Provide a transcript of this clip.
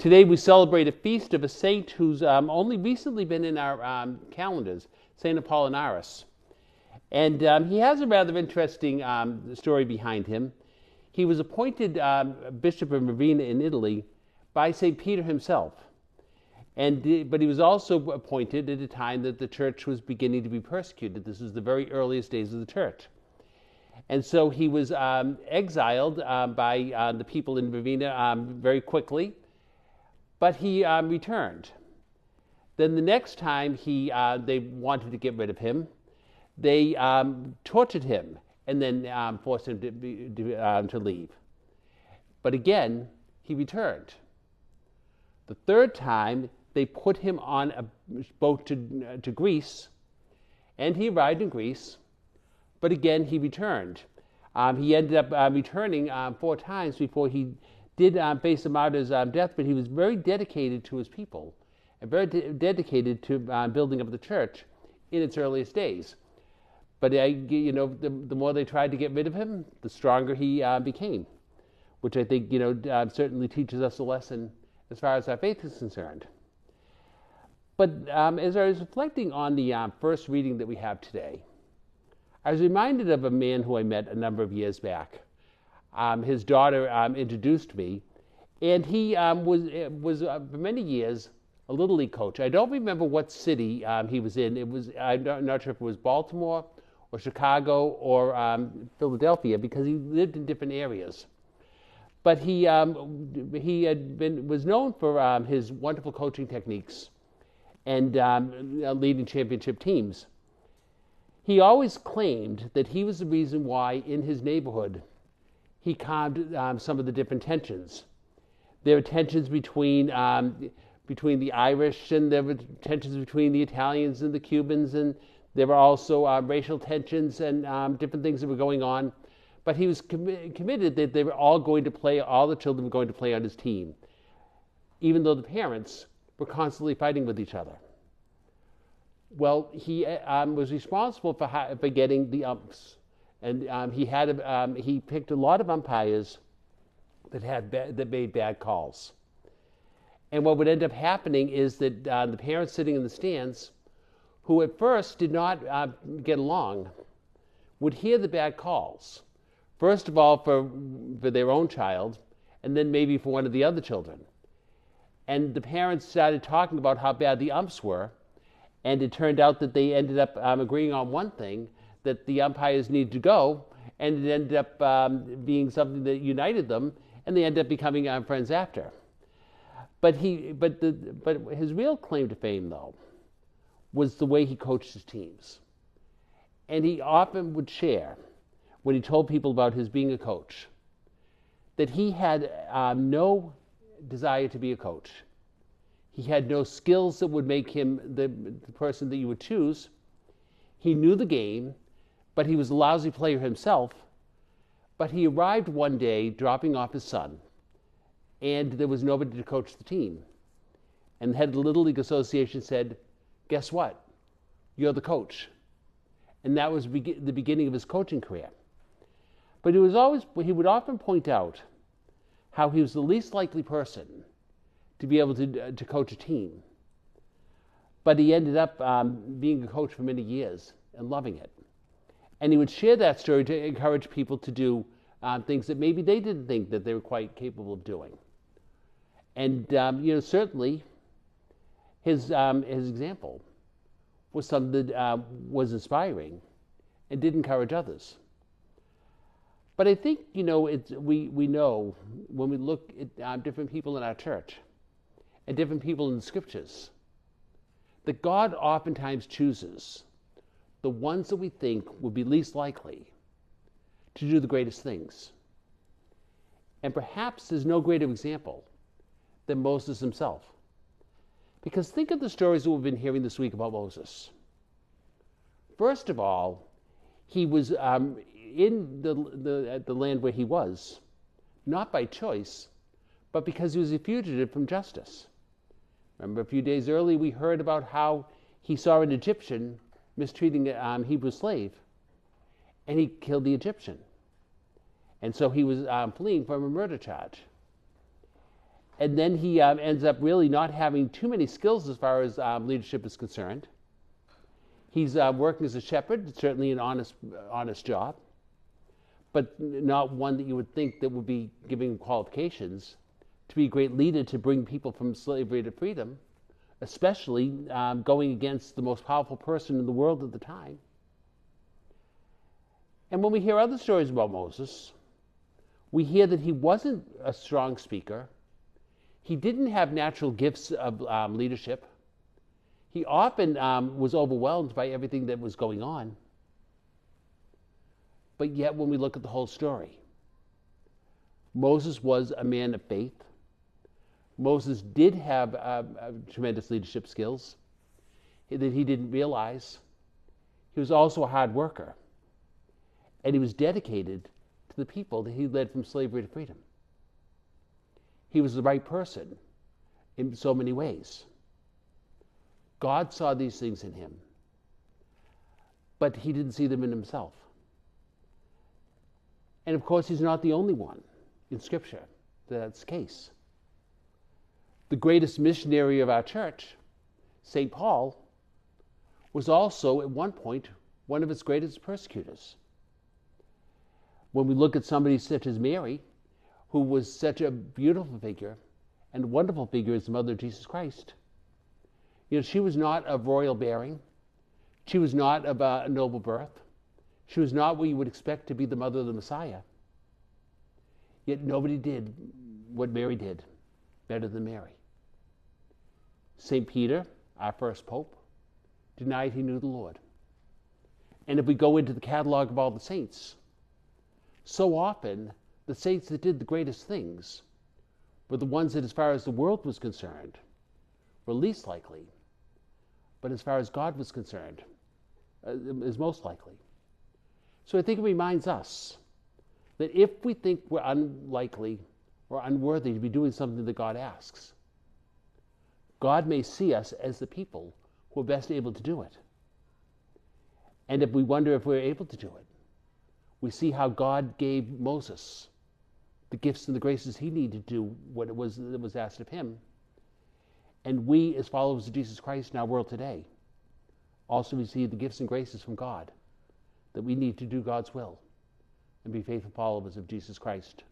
Today we celebrate a feast of a saint who's only recently been in our calendars, Saint Apollinaris. And he has a rather interesting story behind him. He was appointed Bishop of Ravenna in Italy by St. Peter himself. But he was also appointed at a time that the church was beginning to be persecuted. This was the very earliest days of the church. And so he was exiled by the people in Ravenna very quickly, but he returned. Then the next time they wanted to get rid of him, they tortured him and then forced him to leave. But again, he returned. The third time, they put him on a boat to Greece, and he arrived in Greece, but again he returned. He ended up returning 4 times before he did face a martyr's death, but he was very dedicated to his people and very dedicated to building up the church in its earliest days. But the more they tried to get rid of him, the stronger he became, which I think certainly teaches us a lesson as far as our faith is concerned. But as I was reflecting on the first reading that we have today, I was reminded of a man who I met a number of years back. His daughter introduced me, and he was for many years a Little League coach. I don't remember what city he was in. I'm not sure if it was Baltimore or Chicago or Philadelphia, because he lived in different areas. But he was known for his wonderful coaching techniques and leading championship teams. He always claimed that he was the reason why in his neighborhood he calmed some of the different tensions. There were tensions between the Irish, and there were tensions between the Italians and the Cubans, and there were also racial tensions and different things that were going on. But he was committed that they were all the children were going to play on his team, even though the parents were constantly fighting with each other. Well, he was responsible for getting the umps, and he picked a lot of umpires that made bad calls. And what would end up happening is that the parents sitting in the stands, who at first did not get along, would hear the bad calls. First of all, for their own child, and then maybe for one of the other children. And the parents started talking about how bad the umps were, and it turned out that they ended up agreeing on one thing, that the umpires needed to go, and it ended up being something that united them, and they ended up becoming friends after. But his real claim to fame, though, was the way he coached his teams. And he often would share, when he told people about his being a coach, that he had no desire to be a coach. He had no skills that would make him the person that you would choose. He knew the game, but he was a lousy player himself. But he arrived one day dropping off his son, and there was nobody to coach the team. And the head of the Little League Association said, "Guess what? You're the coach." And that was the beginning of his coaching career. But he would often point out how he was the least likely person to be able to coach a team. But he ended up being a coach for many years and loving it. And he would share that story to encourage people to do things that maybe they didn't think that they were quite capable of doing. And certainly his example was something that was inspiring and did encourage others. But I think, we know when we look at different people in our church and different people in the scriptures, that God oftentimes chooses the ones that we think would be least likely to do the greatest things. And perhaps there's no greater example than Moses himself. Because think of the stories that we've been hearing this week about Moses. First of all, he was in the land where he was, not by choice, but because he was a fugitive from justice. Remember, a few days earlier we heard about how he saw an Egyptian mistreating a Hebrew slave, and he killed the Egyptian. And so he was fleeing from a murder charge. And then he ends up really not having too many skills as far as leadership is concerned. He's working as a shepherd, certainly an honest job, but not one that you would think that would be giving him qualifications to be a great leader to bring people from slavery to freedom, especially going against the most powerful person in the world at the time. And when we hear other stories about Moses, we hear that he wasn't a strong speaker. He didn't have natural gifts of leadership. He often was overwhelmed by everything that was going on. But yet, when we look at the whole story, Moses was a man of faith. Moses did have tremendous leadership skills that he didn't realize. He was also a hard worker. And he was dedicated to the people that he led from slavery to freedom. He was the right person in so many ways. God saw these things in him, but he didn't see them in himself. And of course, he's not the only one in Scripture that's the case. The greatest missionary of our church, St. Paul, was also at one point one of its greatest persecutors. When we look at somebody such as Mary, who was such a beautiful figure and wonderful figure as the mother of Jesus Christ, she was not of royal bearing. She was not of a noble birth. She was not what you would expect to be the mother of the Messiah. Yet nobody did what Mary did better than Mary. St. Peter, our first pope, denied he knew the Lord. And if we go into the catalog of all the saints, so often the saints that did the greatest things were the ones that, as far as the world was concerned, were least likely, but as far as God was concerned, is most likely. So I think it reminds us that if we think we're unlikely or unworthy to be doing something that God asks, God may see us as the people who are best able to do it. And if we wonder if we're able to do it, we see how God gave Moses the gifts and the graces he needed to do what it was that was asked of him. And we, as followers of Jesus Christ in our world today, also receive the gifts and graces from God that we need to do God's will and be faithful followers of Jesus Christ.